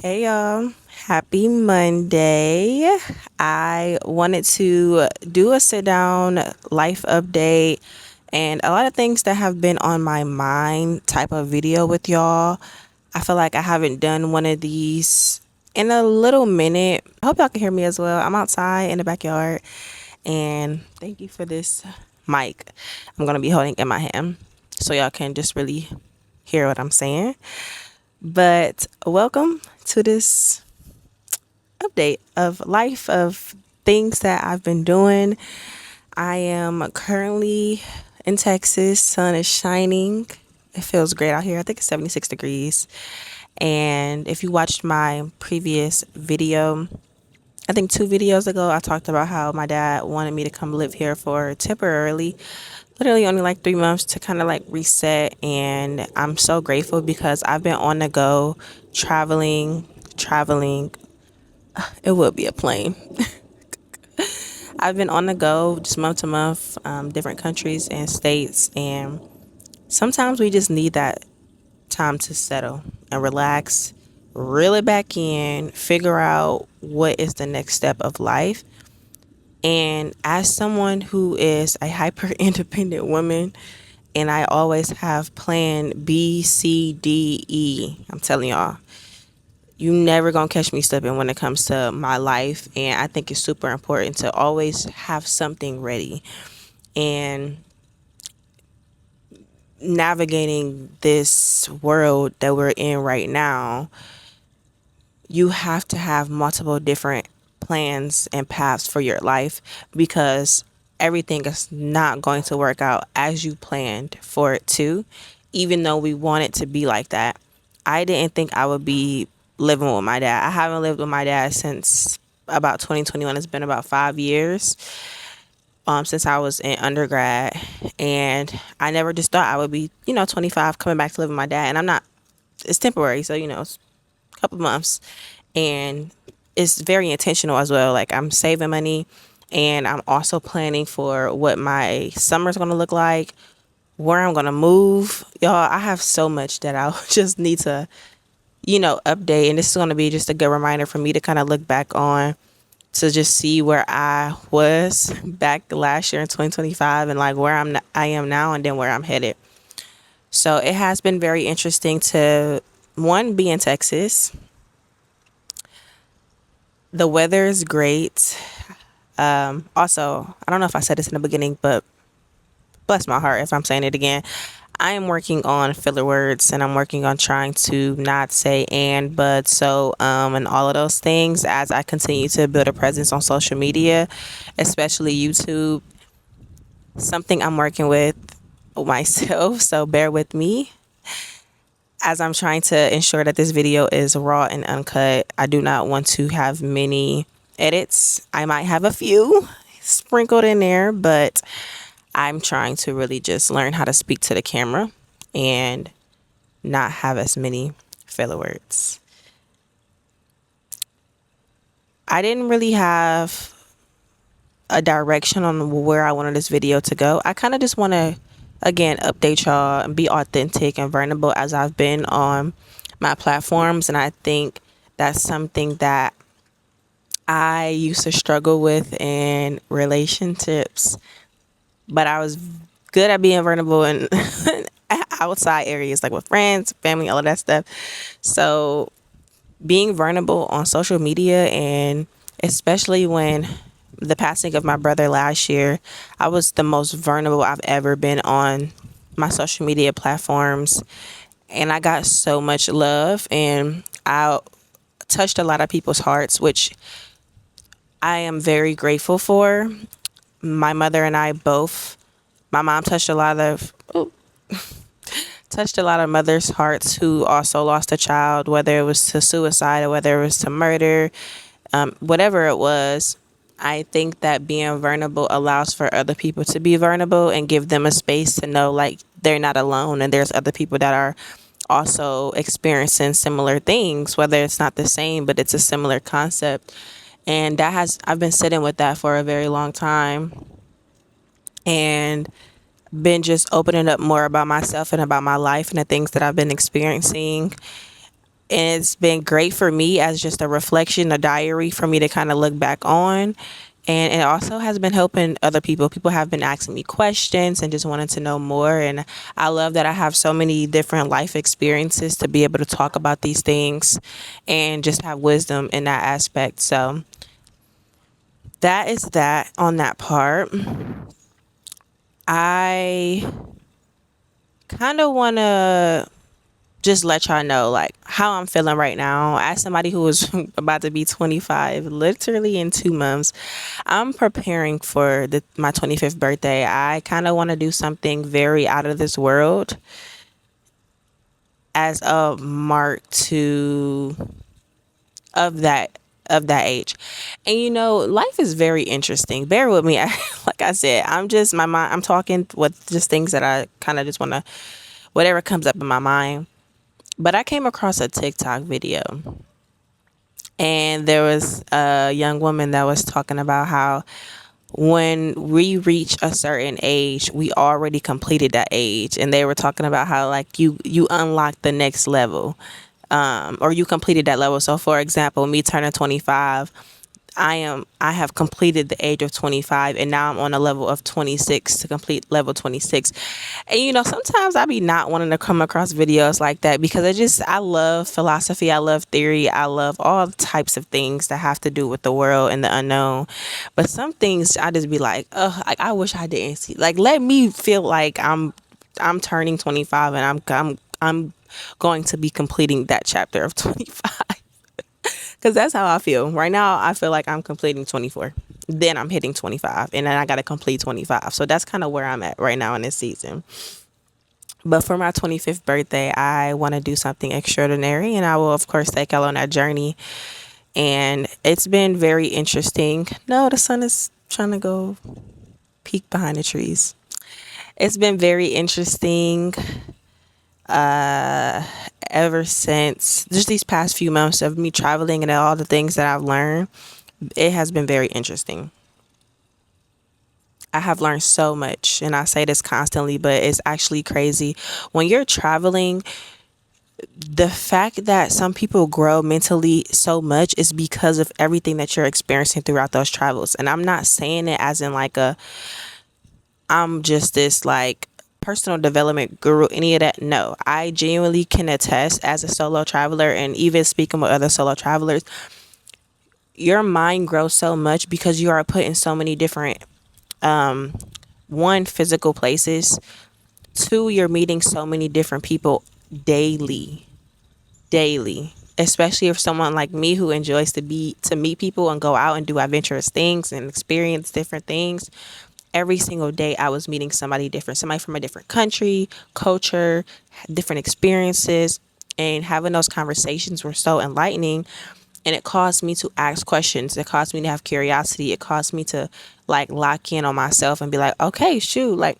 Hey y'all, happy Monday. I wanted to do a sit down life update and a lot of things that have been on my mind type of video with y'all. I feel like I haven't done one of these in a little minute. I hope y'all can hear me as well. I'm outside in the backyard and thank you for this mic I'm going to be holding in my hand so y'all can just really hear what I'm saying. But welcome to this update of life, of things that I've been doing. I am currently in Texas. Sun is shining. It feels great out here. I think it's 76 degrees. And if you watched my previous video, I think 2 videos ago, I talked about how my dad wanted me to come live here for temporarily, literally only like 3 months to kind of like reset. And I'm so grateful because I've been on the go, traveling. It would be a plane. I've been on the go just month to month, different countries and states. And sometimes we just need that time to settle and relax, reel it back in, figure out what is the next step of life. And as someone who is a hyper independent woman, and I always have plan B, C, D, E, I'm telling y'all, you never gonna catch me slipping when it comes to my life. And I think it's super important to always have something ready. And navigating this world that we're in right now, you have to have multiple different plans and paths for your life because everything is not going to work out as you planned for it to, even though we want it to be like that. I didn't think I would be living with my dad. I haven't lived with my dad since about 2021. It's been about 5 years since I was in undergrad. And I never just thought I would be, 25 coming back to live with my dad. And I'm not, it's temporary. So, it's a couple months. And it's very intentional as well. Like I'm saving money and I'm also planning for what my summer's going to look like, where I'm going to move. Y'all, I have so much that I just need to, update. And this is going to be just a good reminder for me to kind of look back on to just see where I was back last year in 2025 and like where I am now and then where I'm headed. So it has been very interesting to one be in Texas. The weather is great. Also, I don't know if I said this in the beginning, but bless my heart if I'm saying it again. I am working on filler words and I'm working on trying to not say and, but, so, and all of those things as I continue to build a presence on social media, especially YouTube. Something I'm working with myself, so bear with me as I'm trying to ensure that this video is raw and uncut. I do not want to have many edits. I might have a few sprinkled in there, but I'm trying to really just learn how to speak to the camera and not have as many filler words. I didn't really have a direction on where I wanted this video to go. I kind of just want to, again, update y'all and be authentic and vulnerable as I've been on my platforms. And I think that's something that I used to struggle with in relationships, but I was good at being vulnerable in outside areas like with friends, family, all of that stuff. So being vulnerable on social media, and especially when the passing of my brother last year, I was the most vulnerable I've ever been on my social media platforms. And I got so much love and I touched a lot of people's hearts, which I am very grateful for. My mother and I both, my mom touched a lot of, touched a lot of mothers' hearts who also lost a child, whether it was to suicide or whether it was to murder, whatever it was. I think that being vulnerable allows for other people to be vulnerable and give them a space to know like they're not alone and there's other people that are also experiencing similar things, whether it's not the same, but it's a similar concept. And I've been sitting with that for a very long time and been just opening up more about myself and about my life and the things that I've been experiencing. And it's been great for me as just a reflection, a diary for me to kind of look back on. And it also has been helping other people. People have been asking me questions and just wanting to know more. And I love that I have so many different life experiences to be able to talk about these things and just have wisdom in that aspect. So that is that on that part. I kind of want to just let y'all know like how I'm feeling right now. As somebody who is about to be 25, literally in 2 months, I'm preparing for my 25th birthday. I kind of want to do something very out of this world as a mark to of that age. And life is very interesting. Bear with me. Like I said, I'm just my mind. I'm talking with just things that I kind of just want to whatever comes up in my mind. But I came across a TikTok video, and there was a young woman that was talking about how when we reach a certain age, we already completed that age. And they were talking about how like you unlock the next level, or you completed that level. So for example, me turning 25, I have completed the age of 25, and now I'm on a level of 26 to complete level 26. And sometimes I be not wanting to come across videos like that because I love philosophy, I love theory, I love all types of things that have to do with the world and the unknown. But some things I just be like, oh, I wish I didn't see. Like, let me feel like I'm turning 25, and I'm going to be completing that chapter of 25. Because that's how I feel. Right now, I feel like I'm completing 24. Then I'm hitting 25. And then I got to complete 25. So that's kind of where I'm at right now in this season. But for my 25th birthday, I want to do something extraordinary. And I will, of course, take y'all on that journey. And it's been very interesting. No, the sun is trying to go peek behind the trees. It's been very interesting ever since just these past few months of me traveling and all the things that I've learned. It has been very interesting. I have learned so much, and I say this constantly, but it's actually crazy. When you're traveling, the fact that some people grow mentally so much is because of everything that you're experiencing throughout those travels. And I'm not saying it as in like I'm just this like personal development guru, any of that. No, I genuinely can attest as a solo traveler, and even speaking with other solo travelers, your mind grows so much because you are put in so many different one, physical places. Two, you're meeting so many different people daily, especially if someone like me who enjoys to meet people and go out and do adventurous things and experience different things. Every single day I was meeting somebody different, somebody from a different country, culture, different experiences, and having those conversations were so enlightening. And it caused me to ask questions. It caused me to have curiosity. It caused me to like lock in on myself and be like, okay, shoot, like,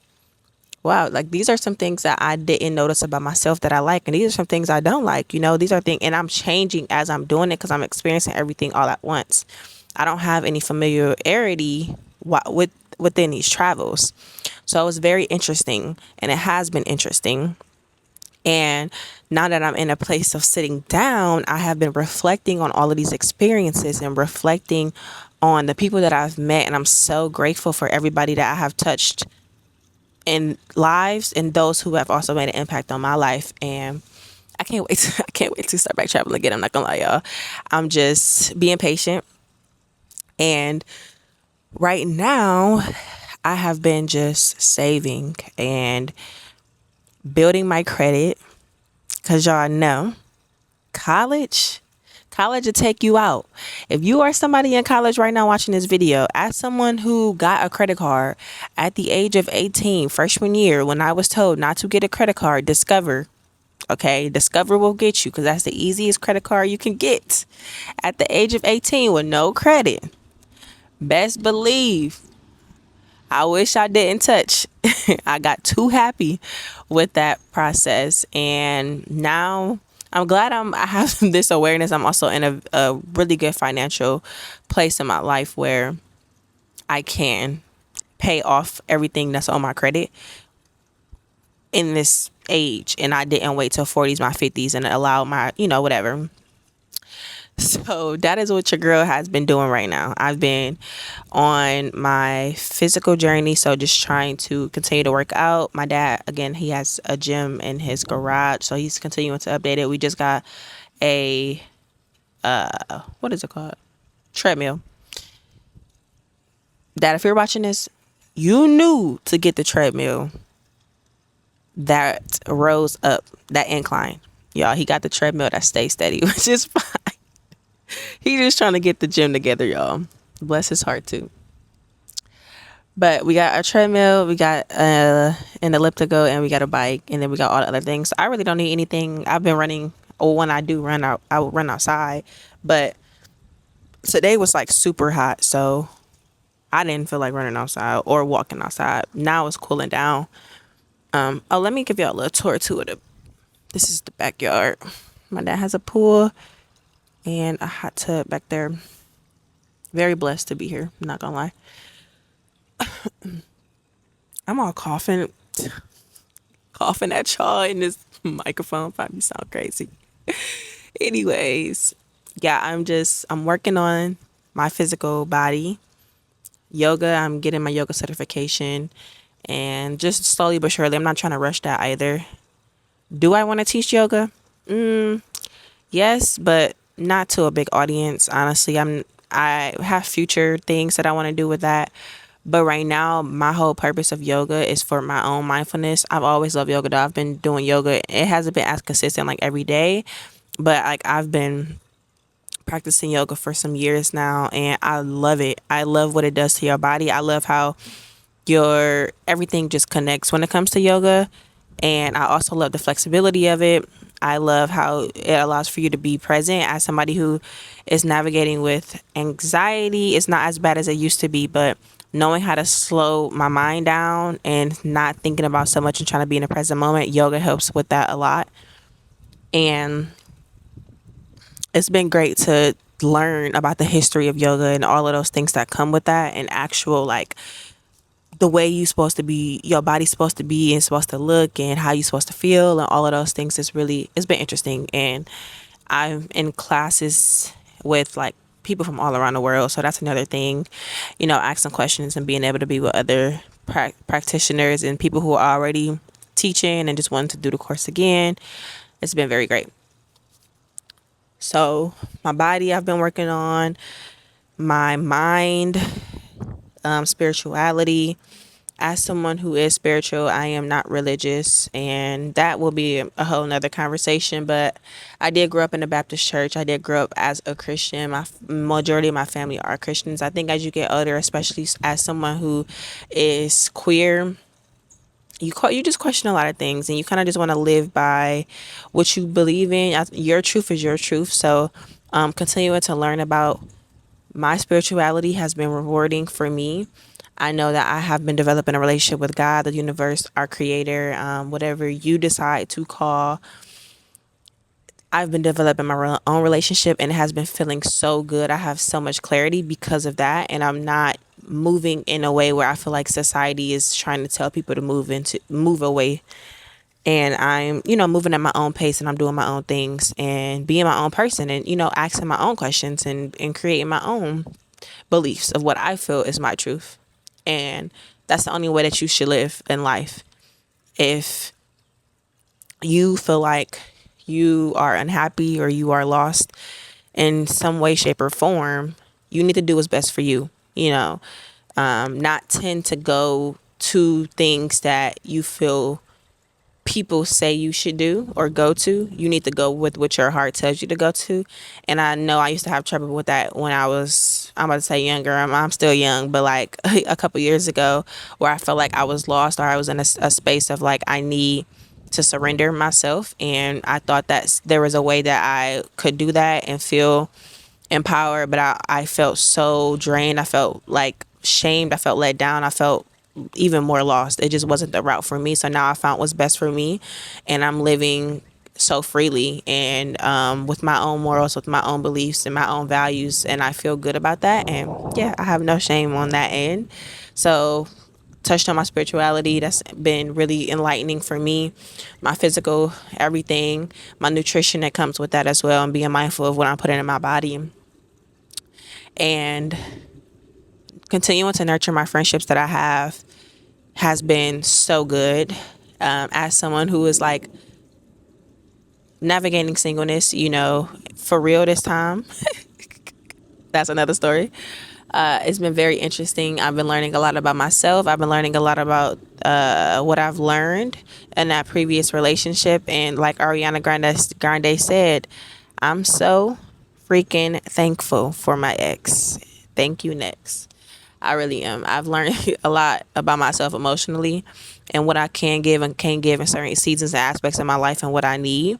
wow, like these are some things that I didn't notice about myself that I like. And these are some things I don't like. These are things, and I'm changing as I'm doing it because I'm experiencing everything all at once. I don't have any familiarity within these travels. So it was very interesting, and it has been interesting. And now that I'm in a place of sitting down, I have been reflecting on all of these experiences and reflecting on the people that I've met. And I'm so grateful for everybody that I have touched in lives and those who have also made an impact on my life. And I can't wait I can't wait to start back traveling again. I'm not gonna lie, y'all. I'm just being patient. And right now, I have been just saving and building my credit, because y'all know college will take you out. If you are somebody in college right now watching this video, as someone who got a credit card at the age of 18, freshman year, when I was told not to get a credit card, Discover. Okay, Discover will get you because that's the easiest credit card you can get at the age of 18 with no credit. Best believe I wish I didn't touch. I got too happy with that process. And now I'm glad I have this awareness. I'm also in a really good financial place in my life where I can pay off everything that's on my credit in this age, and I didn't wait till 40s, my 50s, and allow my, whatever. So that is what your girl has been doing right now. I've been on my physical journey, so just trying to continue to work out. My dad, again, he has a gym in his garage, so he's continuing to update it. We just got a what is it called? Treadmill. Dad, if you're watching this, you knew to get the treadmill that rose up that incline. Y'all, he got the treadmill that stays steady, which is fine. He just trying to get the gym together, y'all. Bless his heart too. But we got a treadmill, we got an elliptical, and we got a bike, and then we got all the other things. I really don't need anything. I've been running, or when I do run out, I will run outside. But today was like super hot, so I didn't feel like running outside or walking outside. Now it's cooling down. Oh, let me give y'all a little tour to it. This is the backyard. My dad has a pool and a hot tub back there. Very blessed to be here. I'm not gonna lie. I'm all coughing at y'all in this microphone. Probably sound crazy. Anyways, yeah, I'm working on my physical body. Yoga, I'm getting my yoga certification, and just slowly but surely, I'm not trying to rush that either. Do I want to teach yoga? Yes, but not to a big audience. Honestly, I have future things that I want to do with that. But right now, my whole purpose of yoga is for my own mindfulness. I've always loved yoga, though. I've been doing yoga. It hasn't been as consistent like every day, but like I've been practicing yoga for some years now, and I love it. I love what it does to your body. I love how your everything just connects when it comes to yoga, and I also love the flexibility of it. I love how it allows for you to be present. As somebody who is navigating with anxiety, it's not as bad as it used to be, but knowing how to slow my mind down and not thinking about so much and trying to be in the present moment, yoga helps with that a lot. And it's been great to learn about the history of yoga and all of those things that come with that, and actual like the way you supposed to be, your body's supposed to be and supposed to look, and how you supposed to feel, and all of those things is really, it's been interesting. And I'm in classes with like people from all around the world, so that's another thing, asking questions and being able to be with other practitioners and people who are already teaching and just wanting to do the course again. It's been very great. So my body, I've been working on my mind, spirituality. As someone who is spiritual, I am not religious, and that will be a whole nother conversation. But I did grow up in a Baptist church. I did grow up as a Christian. My majority of my family are Christians. I think as you get older, especially as someone who is queer, you just question a lot of things, and you kind of just want to live by what you believe in. Your truth is your truth. So continuing to learn about my spirituality has been rewarding for me. I know that I have been developing a relationship with God, the universe, our creator, whatever you decide to call. I've been developing my own relationship, and it has been feeling so good. I have so much clarity because of that, and I'm not moving in a way where I feel like society is trying to tell people to move away. And I'm, moving at my own pace, and I'm doing my own things and being my own person, and, asking my own questions, and creating my own beliefs of what I feel is my truth. And that's the only way that you should live in life. If you feel like you are unhappy or you are lost in some way, shape, or form, you need to do what's best for you. Not tend to go to things that you feel people say you should do or go to. You need to go with what your heart tells you to go to. And I know I used to have trouble with that when I'm about to say younger. I'm still young, but like a couple years ago, where I felt like I was lost, or I was in a space of like, I need to surrender myself. And I thought that there was a way that I could do that and feel empowered, but I felt so drained. I felt like shamed. I felt let down. I felt even more lost. It just wasn't the route for me. So now I found what's best for me, and I'm living so freely and with my own morals, with my own beliefs and my own values, and I feel good about that. And yeah, I have no shame on that end. So touched on my spirituality. That's been really enlightening for me. My physical, everything, my nutrition that comes with that as well, and being mindful of what I'm putting in my body. And continuing to nurture my friendships that I have has been so good. As someone who is like navigating singleness, for real this time, that's another story. It's been very interesting. I've been learning a lot about myself. I've been learning a lot about what I've learned in that previous relationship. And like Grande said, I'm so freaking thankful for my ex. Thank you, next. I really am. I've learned a lot about myself emotionally and what I can give and can't give in certain seasons and aspects of my life and what I need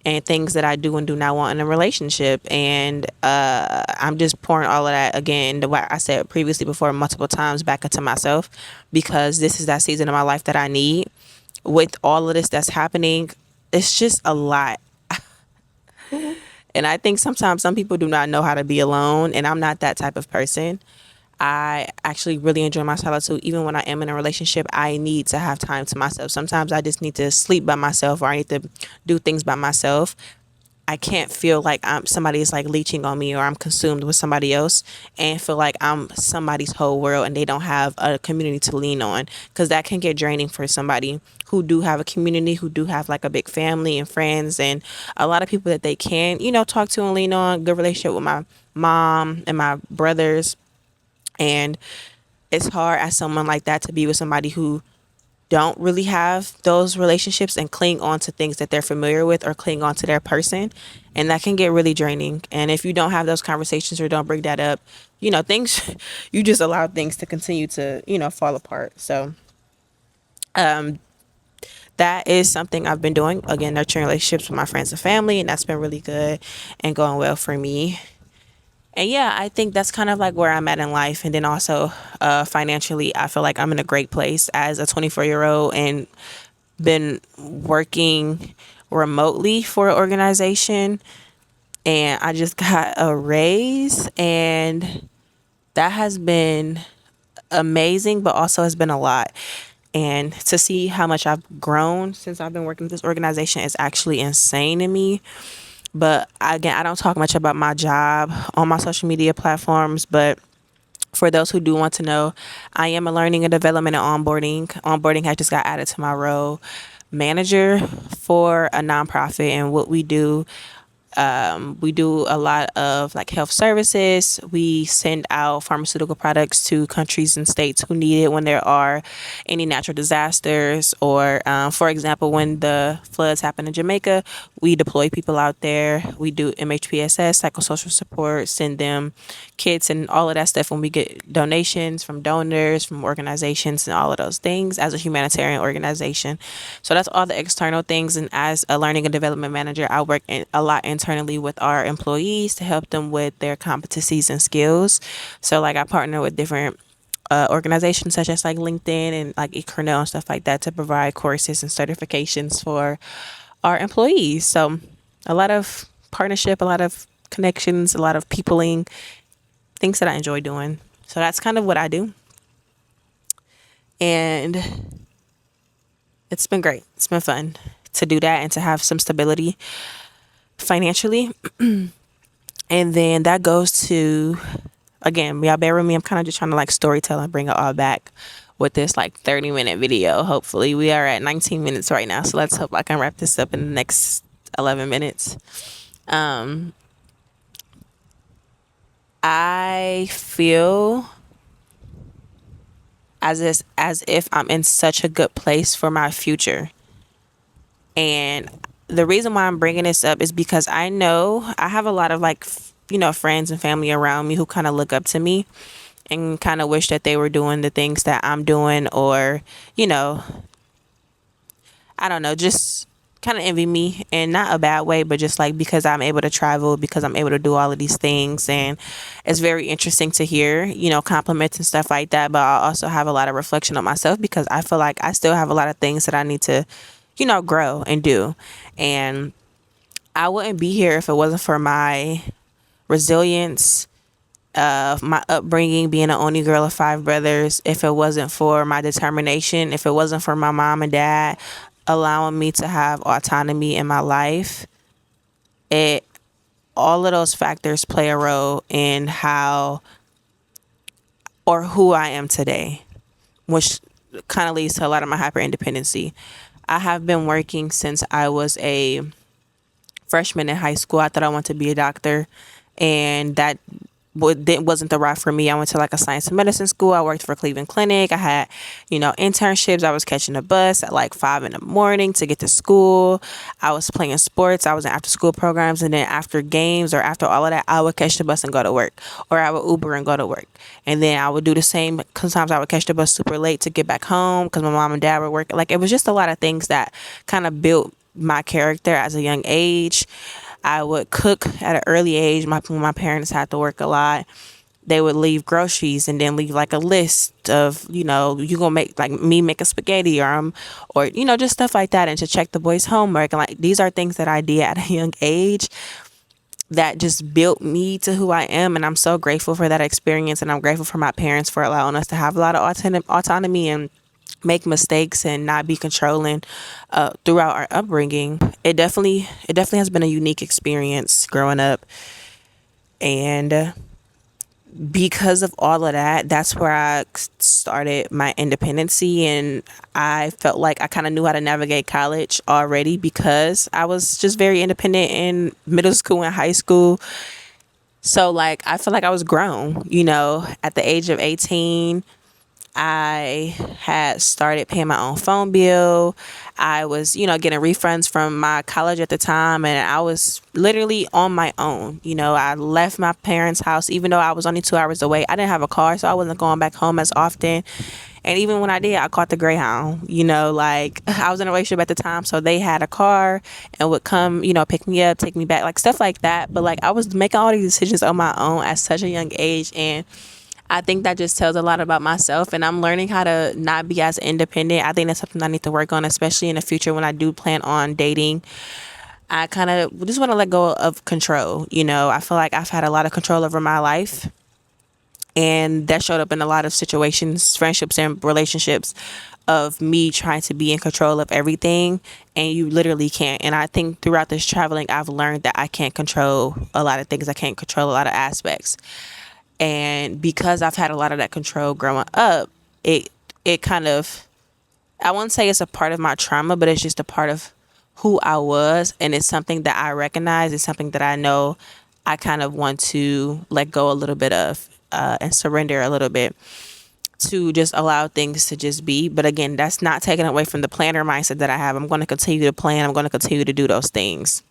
and things that I do and do not want in a relationship. And I'm just pouring all of that again, what I said previously before multiple times, back into myself, because this is that season of my life that I need. With all of this that's happening, it's just a lot. And I think sometimes some people do not know how to be alone, and I'm not that type of person. I actually really enjoy my solitude. Even when I am in a relationship, I need to have time to myself. Sometimes I just need to sleep by myself, or I need to do things by myself. I can't feel like somebody is like leeching on me, or I'm consumed with somebody else, and feel like I'm somebody's whole world and they don't have a community to lean on, because that can get draining for somebody who do have a community, who do have like a big family and friends and a lot of people that they can, talk to and lean on. Good relationship with my mom and my brothers. And it's hard as someone like that to be with somebody who don't really have those relationships and cling on to things that they're familiar with, or cling on to their person. And that can get really draining. And if you don't have those conversations or don't bring that up, things, you just allow things to continue to, fall apart. So that is something I've been doing. Again, nurturing relationships with my friends and family. And that's been really good and going well for me. And yeah, I think that's kind of like where I'm at in life. And then also financially, I feel like I'm in a great place as a 24-year-old and been working remotely for an organization. And I just got a raise, and that has been amazing, but also has been a lot. And to see how much I've grown since I've been working with this organization is actually insane to me. But again, I don't talk much about my job on my social media platforms, but for those who do want to know, I am a learning and development and onboarding. Onboarding has just got added to my role. Manager for a nonprofit, and what we do a lot of like health services. We send out pharmaceutical products to countries and states who need it when there are any natural disasters, or for example, when the floods happen in Jamaica, we deploy people out there. We do MHPSS, psychosocial support, send them kits and all of that stuff when we get donations from donors, from organizations, and all of those things as a humanitarian organization. So that's all the external things. And as a learning and development manager, I work a lot internally with our employees to help them with their competencies and skills. So like I partner with different organizations such as like LinkedIn and like eCornell and stuff like that to provide courses and certifications for our employees. So a lot of partnership, a lot of connections, a lot of peopling, things that I enjoy doing. So that's kind of what I do. And it's been great. It's been fun to do that and to have some stability financially. And then that goes to, again, y'all bear with me. I'm kind of just trying to like storytell and bring it all back with this like 30-minute video. Hopefully we are at 19 minutes right now. So let's hope I can wrap this up in the next 11 minutes. I feel as if I'm in such a good place for my future. And the reason why I'm bringing this up is because I know I have a lot of like, friends and family around me who kind of look up to me and kind of wish that they were doing the things that I'm doing, or, I don't know, just kind of envy me, and not a bad way, but just like because I'm able to travel, because I'm able to do all of these things. And it's very interesting to hear, compliments and stuff like that. But I also have a lot of reflection on myself, because I feel like I still have a lot of things that I need to, grow and do. And I wouldn't be here if it wasn't for my resilience my upbringing, being the only girl of five brothers, if it wasn't for my determination, if it wasn't for my mom and dad allowing me to have autonomy in my life, it all of those factors play a role in how or who I am today, which kind of leads to a lot of my hyper independency. I have been working since I was a freshman in high school. I thought I wanted to be a doctor, and that wasn't the route for me. I went to like a science and medicine school. I worked for Cleveland Clinic. I had, internships. I was catching a bus at like 5 in the morning to get to school. I was playing sports. I was in after school programs. And then after games or after all of that, I would catch the bus and go to work, or I would Uber and go to work. And then I would do the same. Sometimes I would catch the bus super late to get back home because my mom and dad were working. Like, it was just a lot of things that kind of built my character as a young age. I would cook at an early age. When my parents had to work a lot, they would leave groceries and then leave like a list of, you gonna make like me make a spaghetti or just stuff like that, and to check the boys' homework. And like, these are things that I did at a young age that just built me to who I am. And I'm so grateful for that experience. And I'm grateful for my parents for allowing us to have a lot of autonomy and make mistakes and not be controlling throughout our upbringing. It definitely has been a unique experience growing up, and because of all of that, that's where I started my independency. And I felt like I kind of knew how to navigate college already because I was just very independent in middle school and high school. So like, I feel like I was grown, at the age of 18. I had started paying my own phone bill. I was, getting refunds from my college at the time, and I was literally on my own. I left my parents' house, even though I was only 2 hours away. I didn't have a car, so I wasn't going back home as often. And even when I did, I caught the Greyhound. Like, I was in a relationship at the time, so they had a car and would come, pick me up, take me back, like stuff like that. But like, I was making all these decisions on my own at such a young age, and I think that just tells a lot about myself, and I'm learning how to not be as independent. I think that's something I need to work on, especially in the future when I do plan on dating. I kind of just want to let go of control. I feel like I've had a lot of control over my life, and that showed up in a lot of situations, friendships and relationships, of me trying to be in control of everything, and you literally can't. And I think throughout this traveling, I've learned that I can't control a lot of things. I can't control a lot of aspects. And because I've had a lot of that control growing up, it kind of, I won't say it's a part of my trauma, but it's just a part of who I was. And it's something that I recognize. It's something that I know I kind of want to let go a little bit of, and surrender a little bit, to just allow things to just be. But again, that's not taken away from the planner mindset that I have. I'm going to continue to plan. I'm going to continue to do those things.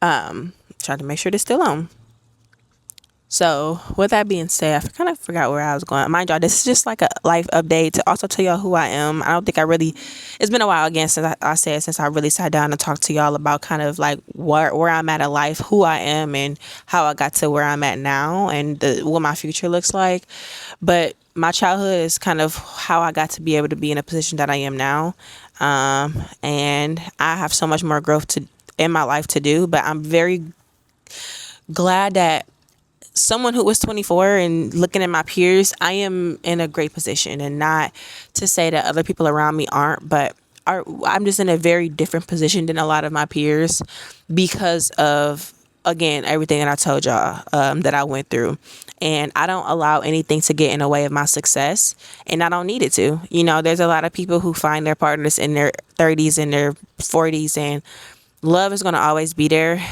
Try to make sure it's still on. So with that being said, I kind of forgot where I was going. Mind y'all, this is just like a life update to also tell y'all who I am. I don't think it's been a while again since I really sat down and talked to y'all about kind of like where I'm at in life, who I am, and how I got to where I'm at now, and what my future looks like. But my childhood is kind of how I got to be able to be in a position that I am now. And I have so much more growth in my life to do, but I'm very glad that someone who was 24 and looking at my peers, I am in a great position. And not to say that other people around me aren't, but I'm just in a very different position than a lot of my peers because of, again, everything that I told y'all that I went through. And I don't allow anything to get in the way of my success, and I don't need it to. There's a lot of people who find their partners in their 30s and their 40s, and love is going to always be there.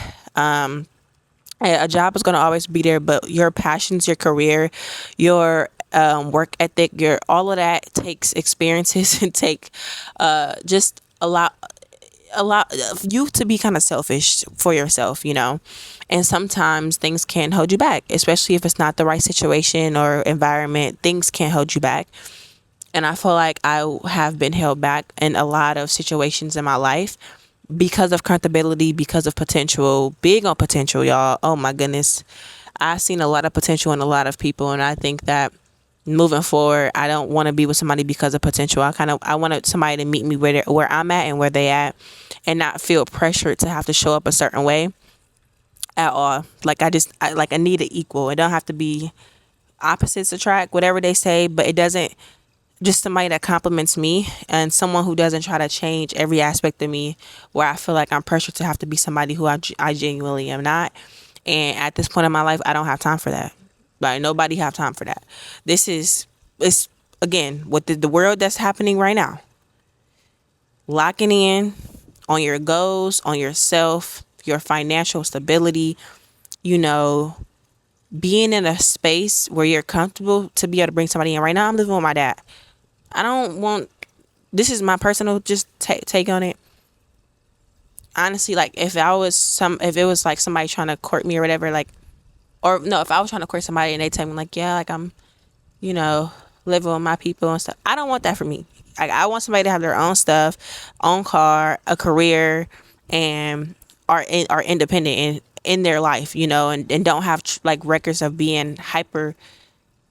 A job is going to always be there, but your passions, your career, your work ethic, all of that takes experiences and take just a lot of you to be kind of selfish for yourself, and sometimes things can hold you back, especially if it's not the right situation or environment. Things can hold you back. And I feel like I have been held back in a lot of situations in my life because of comfortability, because of potential, big on potential, y'all. Oh my goodness. I've seen a lot of potential in a lot of people. And I think that moving forward, I don't want to be with somebody because of potential. I wanted somebody to meet me where I'm at and where they at, and not feel pressured to have to show up a certain way. at all. Like I need an equal. It don't have to be opposites attract, whatever they say, but it doesn't, just somebody that compliments me and someone who doesn't try to change every aspect of me where I feel like I'm pressured to have to be somebody who I genuinely am not. And at this point in my life, I don't have time for that. Like, nobody have time for that. It's again, with the world that's happening right now, locking in on your goals, on yourself, your financial stability, you know, being in a space where you're comfortable to be able to bring somebody in. Right now, I'm living with my dad. I don't want, this is my personal just take on it. Honestly, like if it was like somebody trying to court me or whatever, like, or no, if I was trying to court somebody and they tell me like, yeah, like I'm, you know, living with my people and stuff. I don't want that for me. Like, I want somebody to have their own stuff, own car, a career, and are independent in their life, you know, and don't have like records of being hyper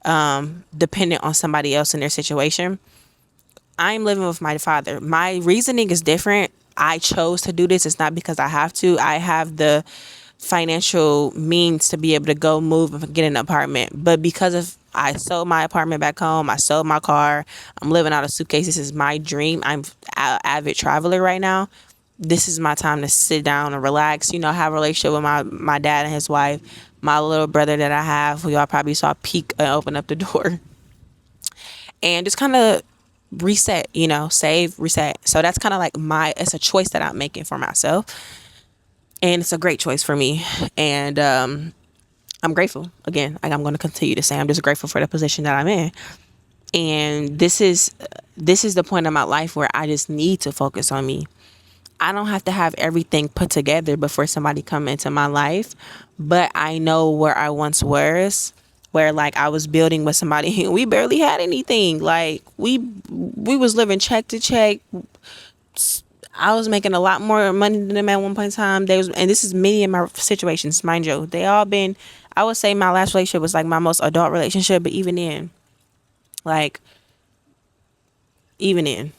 dependent on somebody else in their situation. I'm living with my father. My reasoning is different. I chose to do this. It's not because I have to. I have the financial means to be able to go move and get an apartment. But because of I sold my apartment back home, I sold my car, I'm living out of suitcases. This is my dream. I'm an avid traveler right now. This is my time to sit down and relax, you know, have a relationship with my dad and his wife, my little brother that I have, who y'all probably saw peek and open up the door, and just kind of reset, you know, save, reset. So that's kind of like it's a choice that I'm making for myself. And it's a great choice for me. And I'm grateful. Again, like, I'm going to continue to say I'm just grateful for the position that I'm in. And this is the point of my life where I just need to focus on me. I don't have to have everything put together before somebody come into my life, but I know where I once was, where like I was building with somebody and we barely had anything. Like we was living check to check. I was making a lot more money than them at one point in time. And this is many of my situations, mind you. They all been, I would say my last relationship was like my most adult relationship, but even then, like, even in,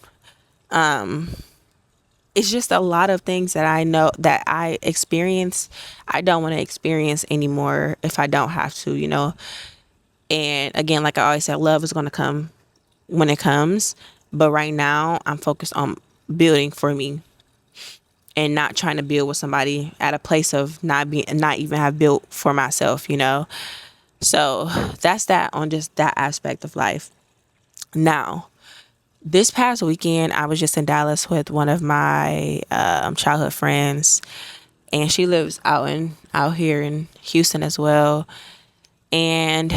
it's just a lot of things that I know that I experience, I don't want to experience anymore if I don't have to, you know. And again, like I always said, love is going to come when it comes. But right now, I'm focused on building for me and not trying to build with somebody at a place of not even have built for myself, you know. So that's that on just that aspect of life. Now, this past weekend, I was just in Dallas with one of my childhood friends, and she lives out here in Houston as well. And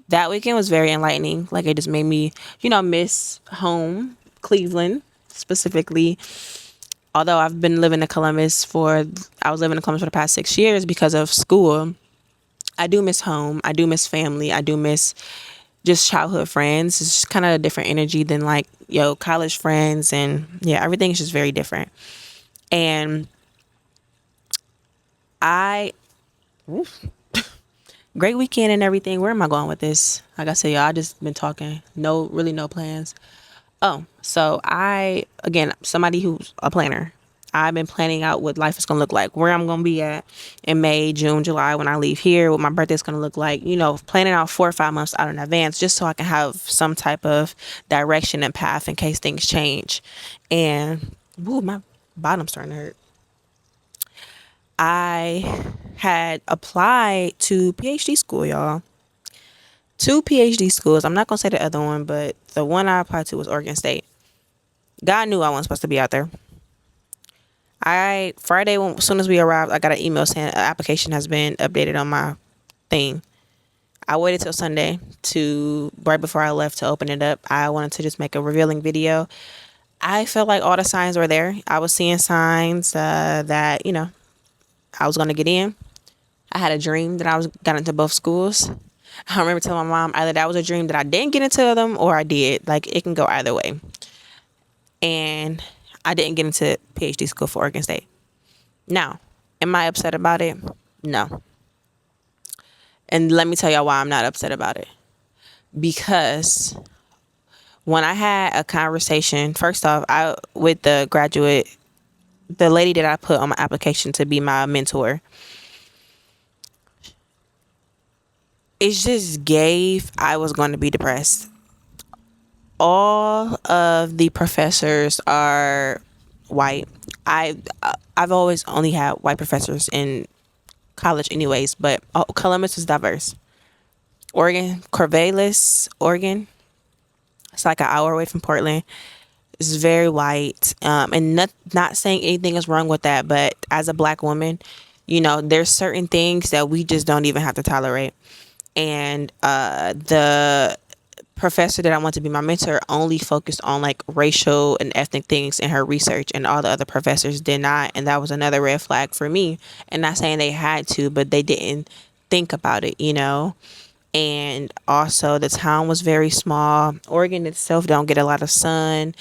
that weekend was very enlightening. Like, it just made me, you know, miss home, Cleveland specifically. Although I was living in Columbus for the past 6 years because of school. I do miss home. I do miss family. I do miss just childhood friends. It's just kind of a different energy than like, college friends. And yeah, everything is just very different. And great weekend and everything. Where am I going with this? Like I said, y'all, I just been talking. No plans. Oh, so again, somebody who's a planner. I've been planning out what life is going to look like, where I'm going to be at in May, June, July when I leave here, what my birthday is going to look like, you know, planning out 4 or 5 months out in advance just so I can have some type of direction and path in case things change. And, my bottom's starting to hurt. I had applied to PhD school, y'all. 2 PhD schools. I'm not going to say the other one, but the one I applied to was Oregon State. God knew I wasn't supposed to be out there. Friday, as soon as we arrived, I got an email saying an application has been updated on my thing. I waited till Sunday right before I left to open it up. I wanted to just make a revealing video. I felt like all the signs were there. I was seeing signs that, you know, I was going to get in. I had a dream that got into both schools. I remember telling my mom either that was a dream that I didn't get into them or I did. Like, it can go either way. And I didn't get into PhD school for Oregon State. Now, am I upset about it? No. And let me tell y'all why I'm not upset about it. Because when I had a conversation, first off, with the lady that I put on my application to be my mentor, it just gave I was going to be depressed. All of the professors are white. I've always only had white professors in college anyways, but Columbus was diverse. Oregon, Corvallis, Oregon. It's like an hour away from Portland. It's very white, and not saying anything is wrong with that, but as a black woman, there's certain things that we just don't even have to tolerate. And the professor that I want to be my mentor only focused on like racial and ethnic things in her research, and all the other professors did not. And that was another red flag for me. And not saying they had to, but they didn't think about it. And also the town was very small. Oregon itself don't get a lot of sun.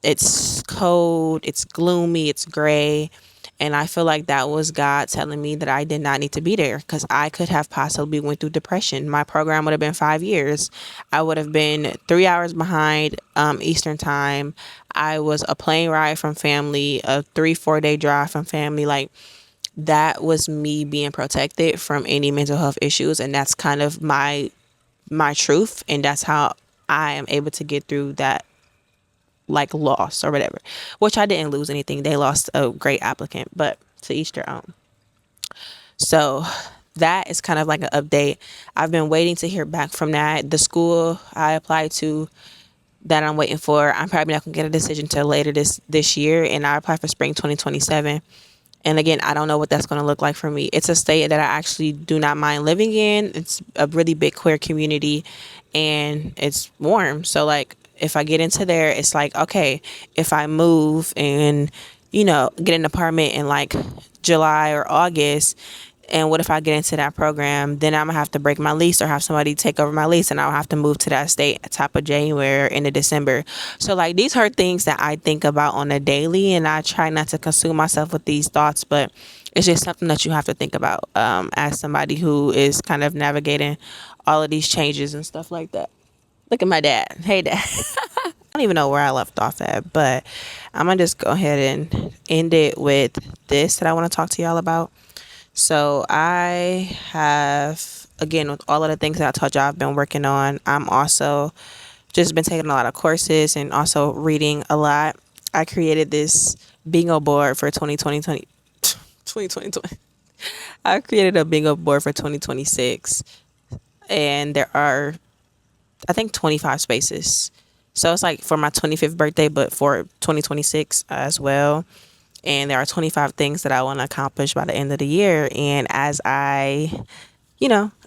It's cold, it's gloomy, it's gray. And I feel like that was God telling me that I did not need to be there, because I could have possibly went through depression. My program would have been 5 years. I would have been 3 hours behind Eastern time. I was a plane ride from family, a 3-4 day drive from family. Like, that was me being protected from any mental health issues, and that's kind of my truth, and that's how I am able to get through that, like, loss or whatever, which I didn't lose anything. They lost a great applicant, but to each their own. So that is kind of like an update. I've been waiting to hear back from that. The school I applied to that I'm waiting for, I'm probably not gonna get a decision till later this year, and I apply for spring 2027. And again, I don't know what that's going to look like for me. It's a state that I actually do not mind living in. It's a really big queer community, and it's warm. So, like, if I get into there, it's like, okay, if I move and, get an apartment in like July or August, and what if I get into that program? Then I'm gonna have to break my lease or have somebody take over my lease, and I'll have to move to that state at top of January or into December. So, like, these are things that I think about on a daily, and I try not to consume myself with these thoughts, but it's just something that you have to think about, as somebody who is kind of navigating all of these changes and stuff like that. Look at my dad. Hey, Dad. I don't even know where I left off at, but I'm gonna just go ahead and end it with this that I want to talk to y'all about. So I have, again, with all of the things that I told you I've been working on, I'm also just been taking a lot of courses and also reading a lot. I created this bingo board for 2020. I created a bingo board for 2026, and there are, I think, 25 spaces. So it's like for my 25th birthday, but for 2026 as well. And there are 25 things that I want to accomplish by the end of the year. And as I,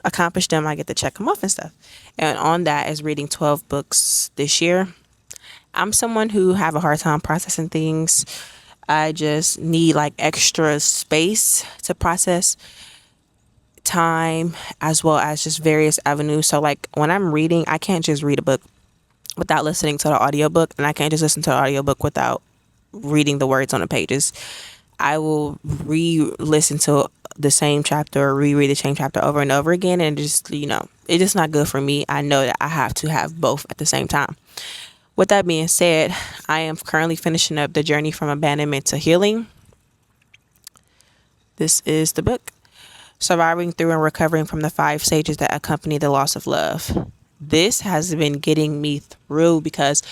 accomplish them, I get to check them off and stuff. And on that is reading 12 books this year. I'm someone who have a hard time processing things. I just need like extra space to process time, as well as just various avenues. So like when I'm reading, I can't just read a book without listening to the audiobook, and I can't just listen to the audiobook without reading the words on the pages. I will re-listen to the same chapter or reread the same chapter over and over again, and just, it's just not good for me. I know that I have to have both at the same time. With that being said, I am currently finishing up The Journey from Abandonment to Healing. This is the book. Surviving through and recovering from the 5 stages that accompany the loss of love. This has been getting me through, because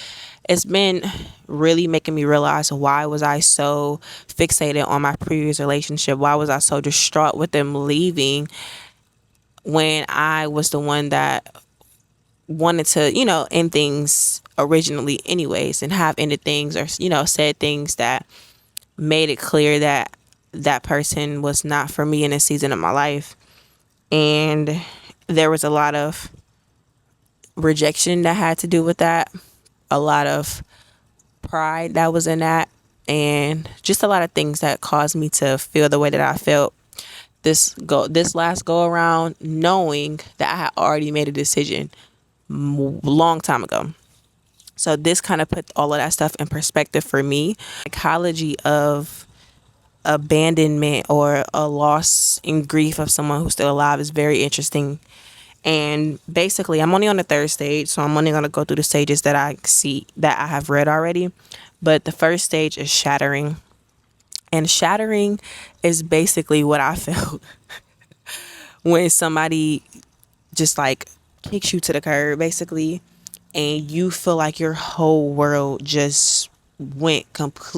it's been really making me realize, why was I so fixated on my previous relationship? Why was I so distraught with them leaving, when I was the one that wanted to, end things originally anyways, and have ended things, or, said things that made it clear that that person was not for me in a season of my life. And there was a lot of rejection that had to do with that, a lot of pride that was in that, and just a lot of things that caused me to feel the way that I felt this last go around, knowing that I had already made a decision long time ago. So this kind of put all of that stuff in perspective for me. Psychology of abandonment or a loss and grief of someone who's still alive is very interesting. And basically, I'm only on the 3rd stage, so I'm only going to go through the stages that I see, that I have read already. But the first stage is shattering. And shattering is basically what I felt when somebody just like kicks you to the curb basically, and you feel like your whole world just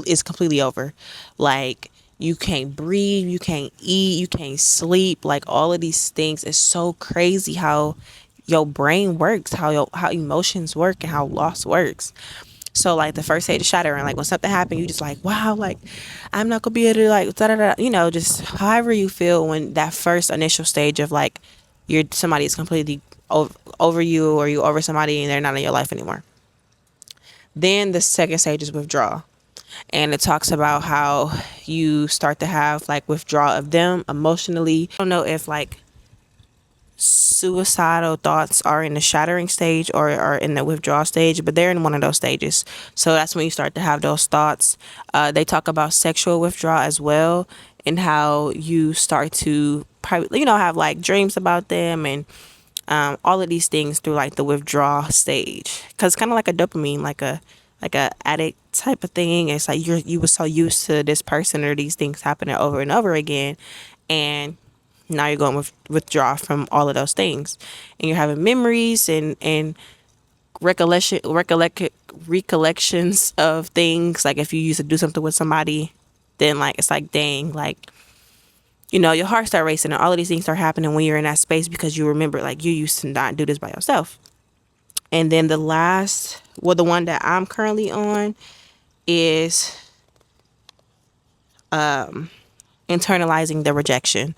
is completely over. Like you can't breathe, you can't eat, you can't sleep. Like all of these things is so crazy how your brain works, how emotions work, and how loss works. So like the first stage of shattering, like when something happened, you just like, wow, like I'm not gonna be able to like da da da, just however you feel when that first initial stage of like somebody is completely over you, or you over somebody and they're not in your life anymore. Then the second stage is withdrawal. And it talks about how you start to have like withdrawal of them emotionally. I don't know if like suicidal thoughts are in the shattering stage or are in the withdrawal stage, but they're in one of those stages. So that's when you start to have those thoughts. They talk about sexual withdrawal as well, and how you start to probably, have like dreams about them, and all of these things through like the withdrawal stage, because kind of like a dopamine, like a addict type of thing. It's like you were so used to this person or these things happening over and over again, and now you're going with withdraw from all of those things, and you're having memories and recollections of things. Like if you used to do something with somebody, then like it's like dang, like your heart start racing, and all of these things start happening when you're in that space, because you remember like you used to not do this by yourself. And then the one that I'm currently on is internalizing the rejection.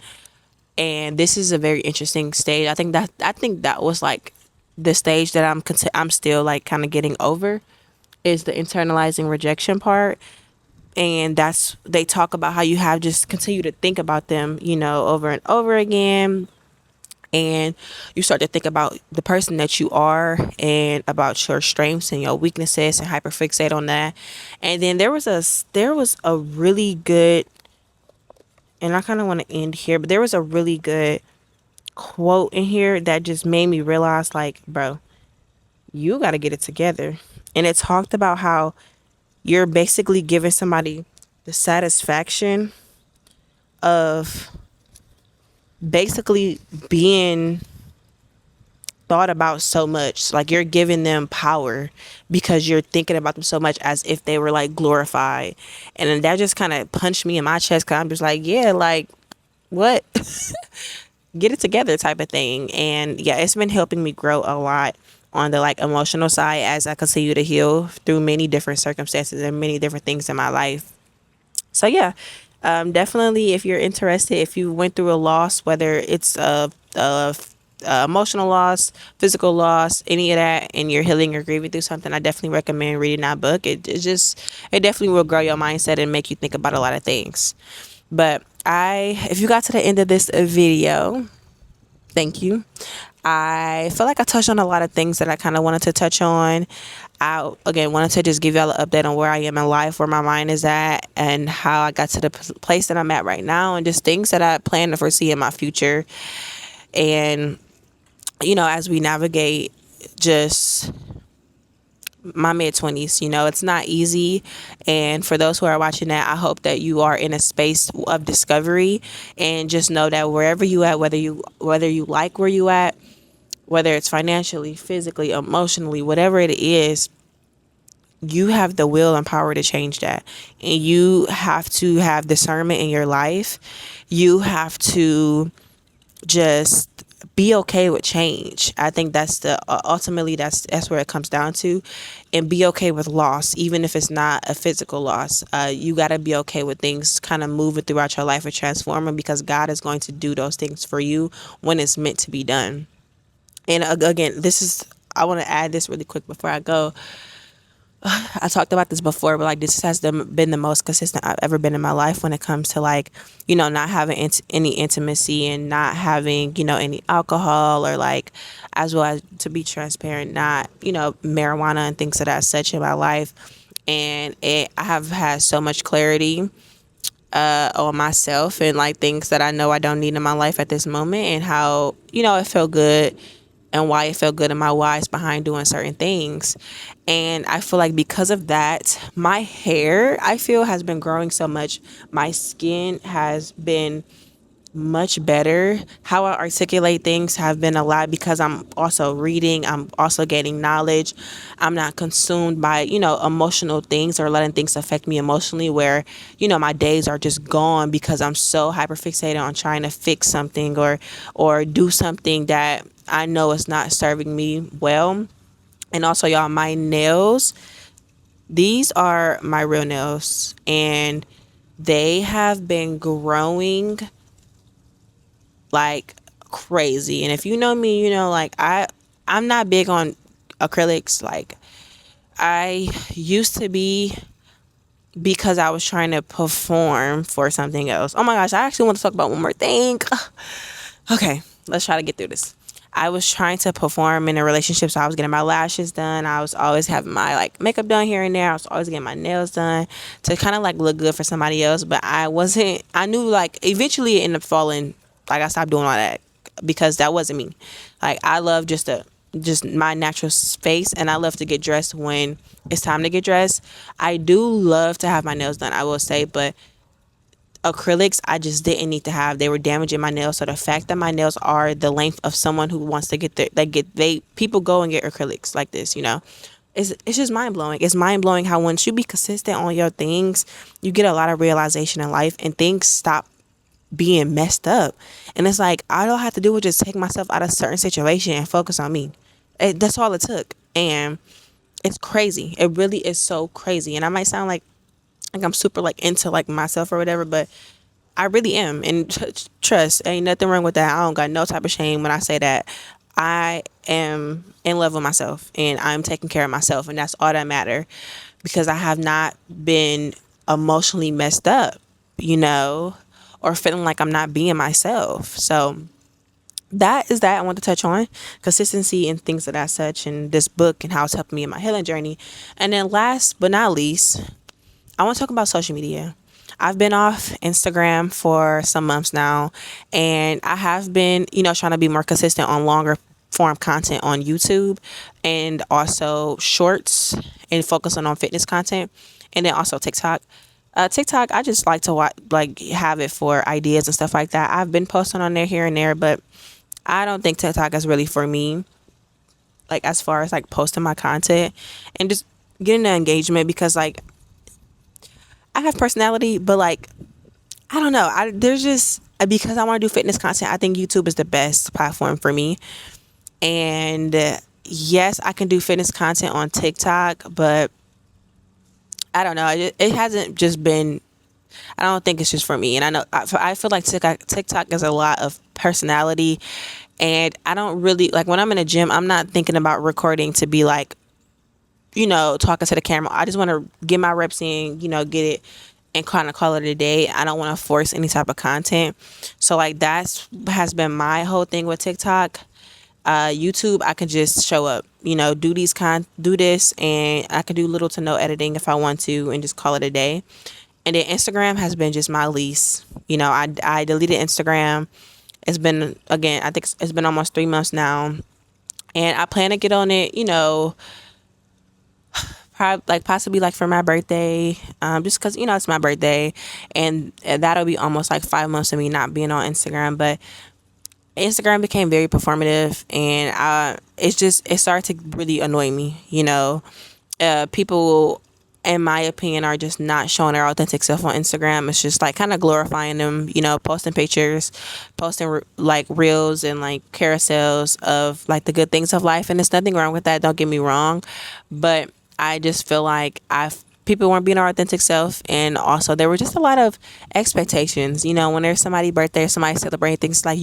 And this is a very interesting stage. I think that was like the stage that I'm still like kind of getting over, is the internalizing rejection part. And that's, they talk about how you have just continue to think about them, over and over again, and you start to think about the person that you are and about your strengths and your weaknesses and hyperfixate on that. And then there was a really good, and I kind of want to end here, but there was a really good quote in here that just made me realize, like, bro, you got to get it together. And it talked about how you're basically giving somebody the satisfaction of basically being thought about so much. Like you're giving them power because you're thinking about them so much, as if they were like glorified. And then that just kind of punched me in my chest, because I'm just like, yeah, like what? Get it together type of thing. And yeah, it's been helping me grow a lot on the like emotional side, as I continue to heal through many different circumstances and many different things in my life. So yeah, definitely, if you're interested, if you went through a loss, whether it's a emotional loss, physical loss, any of that, and you're healing or grieving through something, I definitely recommend reading that book. It definitely will grow your mindset and make you think about a lot of things. But if you got to the end of this video, thank you. I feel like I touched on a lot of things that I kind of wanted to touch on. I, again, wanted to just give y'all an update on where I am in life, where my mind is at, and how I got to the place that I'm at right now, and just things that I plan to foresee in my future. And, as we navigate just my mid-20s, it's not easy. And for those who are watching that, I hope that you are in a space of discovery, and just know that wherever you at, whether you like where you at, whether it's financially, physically, emotionally, whatever it is, you have the will and power to change that. And you have to have discernment in your life. You have to just be okay with change. I think that's ultimately that's where it comes down to. And be okay with loss, even if it's not a physical loss. You got to be okay with things kind of moving throughout your life and transforming, because God is going to do those things for you when it's meant to be done. And again, I want to add this really quick before I go. I talked about this before, but like this has been the most consistent I've ever been in my life when it comes to like, not having any intimacy, and not having, any alcohol, or like, as well as, to be transparent, not, marijuana and things of that such in my life. And I have had so much clarity on myself, and like things that I know I don't need in my life at this moment, and how, it felt good, and why it felt good, and my whys behind doing certain things. And I feel like because of that, my hair, I feel, has been growing so much. My skin has been much better. How I articulate things have been a lot because I'm also reading, I'm also gaining knowledge. I'm not consumed by, emotional things or letting things affect me emotionally where, my days are just gone because I'm so hyperfixated on trying to fix something or do something that I know is not serving me well. And also, y'all, my nails, these are my real nails, and they have been growing like crazy. And if you know me, like I'm not big on acrylics. Like I used to be because I was trying to perform for something else. Oh my gosh, I actually want to talk about one more thing. Okay, let's try to get through this. I was trying to perform in a relationship, so I was getting my lashes done. I was always having my like makeup done here and there. I was always getting my nails done to kind of like look good for somebody else. But I wasn't. I knew like eventually it ended up falling. Like I stopped doing all that because that wasn't me. Like I love just my natural face, and I love to get dressed when it's time to get dressed. I do love to have my nails done, I will say, but acrylics I just didn't need to have. They were damaging my nails. So the fact that my nails are the length of someone who wants to get their they people go and get acrylics like this, it's just mind blowing. It's mind blowing how once you be consistent on your things, you get a lot of realization in life and things stop being messed up. And it's like all I have to do is just take myself out of a certain situation and focus on me. That's all it took. And it's crazy. It really is so crazy. And I might sound like I'm super like into like myself or whatever, but I really am. And trust, ain't nothing wrong with that. I don't got no type of shame when I say that. I am in love with myself and I'm taking care of myself, and that's all that matter, because I have not been emotionally messed up, or feeling like I'm not being myself. So that is that I want to touch on consistency and things of that such, and this book and how it's helping me in my healing journey. And then last but not least, I want to talk about social media. I've been off Instagram for some months now, and I have been, trying to be more consistent on longer form content on YouTube and also shorts, and focusing on fitness content, and then also TikTok. TikTok, I just like to watch, like have it for ideas and stuff like that. I've been posting on there here and there, but I don't think TikTok is really for me. Like as far as like posting my content and just getting the engagement, because like I have personality, but like I don't know. There's just because I want to do fitness content. I think YouTube is the best platform for me. And yes, I can do fitness content on TikTok, but I don't know. It hasn't just been. I don't think it's just for me. And I know I feel like TikTok is a lot of personality, and I don't really like when I'm in a gym. I'm not thinking about recording to be like, talking to the camera. I just want to get my reps in, get it and kind of call it a day. I don't want to force any type of content. So like that's has been my whole thing with TikTok. YouTube, I can just show up, do this, and I can do little to no editing if I want to, and just call it a day. And then Instagram has been just my lease. I deleted Instagram. It's been, again, I think it's been almost 3 months now, and I plan to get on it, like possibly like for my birthday, just because it's my birthday, and that'll be almost like 5 months of me not being on Instagram. But Instagram became very performative, and it started to really annoy me. People, in my opinion, are just not showing their authentic self on Instagram. It's just like kind of glorifying them, posting pictures, posting like reels and like carousels of like the good things of life. And there's nothing wrong with that. Don't get me wrong. But I just feel like people weren't being our authentic self. And also there were just a lot of expectations, when there's somebody's birthday or somebody celebrating things, like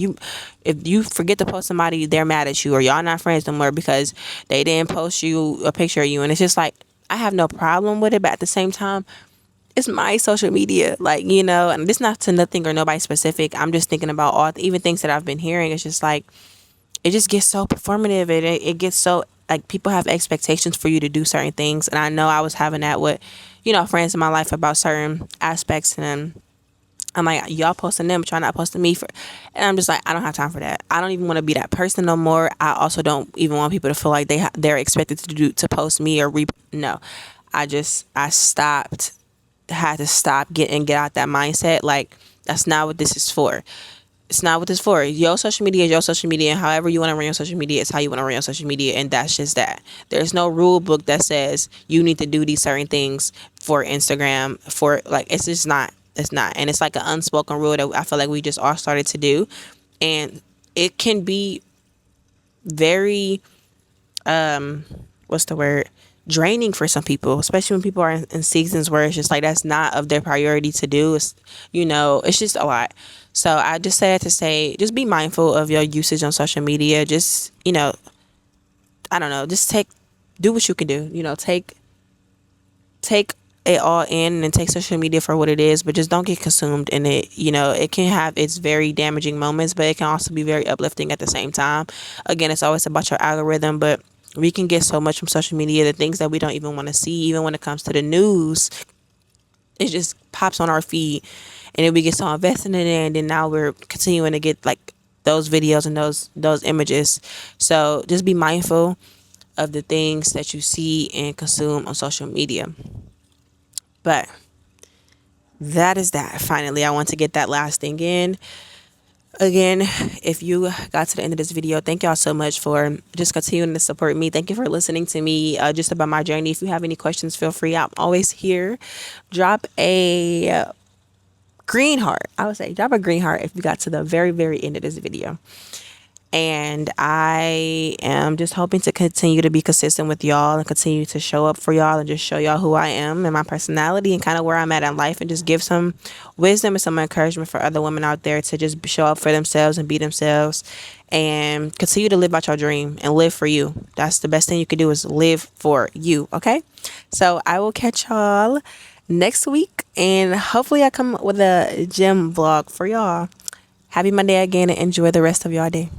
if you forget to post somebody, they're mad at you, or y'all not friends no more because they didn't post you a picture of you. And it's just like, I have no problem with it, but at the same time, it's my social media, like, and it's not to nothing or nobody specific. I'm just thinking about all even things that I've been hearing. It's just like, it just gets so performative, and it gets so like people have expectations for you to do certain things. And I know I was having that with, friends in my life about certain aspects, and I'm like, y'all posting them, trying not posting me and I'm just like, I don't have time for that. I don't even want to be that person no more. I also don't even want people to feel like they're expected to post me or no. I stopped, had to stop, get out that mindset. Like that's not what this is for. It's not what it's for. Your social media is your social media, and however you want to run your social media is how you want to run your social media, and that's just that. There's no rule book that says you need to do these certain things for Instagram. For like, it's just not. It's not, and it's like an unspoken rule that I feel like we just all started to do, and it can be very what's the word, draining for some people, especially when people are in seasons where it's just like that's not of their priority to do. It's, it's just a lot. So I just say that to say, just be mindful of your usage on social media. Just, I don't know, just do what you can do. Take it all in and take social media for what it is, but just don't get consumed in it. It can have its very damaging moments, but it can also be very uplifting at the same time. Again, it's always about your algorithm, but we can get so much from social media, the things that we don't even want to see. Even when it comes to the news, it just pops on our feed, and then we get so invested in it, and then now we're continuing to get like those videos and those images. So just be mindful of the things that you see and consume on social media. But that is that. Finally, I want to get that last thing in. Again, if you got to the end of this video, thank y'all so much for just continuing to support me. Thank you for listening to me just about my journey. If you have any questions, feel free. I'm always here. Drop a green heart. I would say drop a green heart if you got to the very, very end of this video. And I am just hoping to continue to be consistent with y'all and continue to show up for y'all and just show y'all who I am and my personality and kind of where I'm at in life, and just give some wisdom and some encouragement for other women out there to just show up for themselves and be themselves and continue to live out your dream and live for you. That's the best thing you can do, is live for you. Okay. So I will catch y'all next week, and hopefully I come with a gym vlog for y'all. Happy Monday again, and enjoy the rest of y'all day.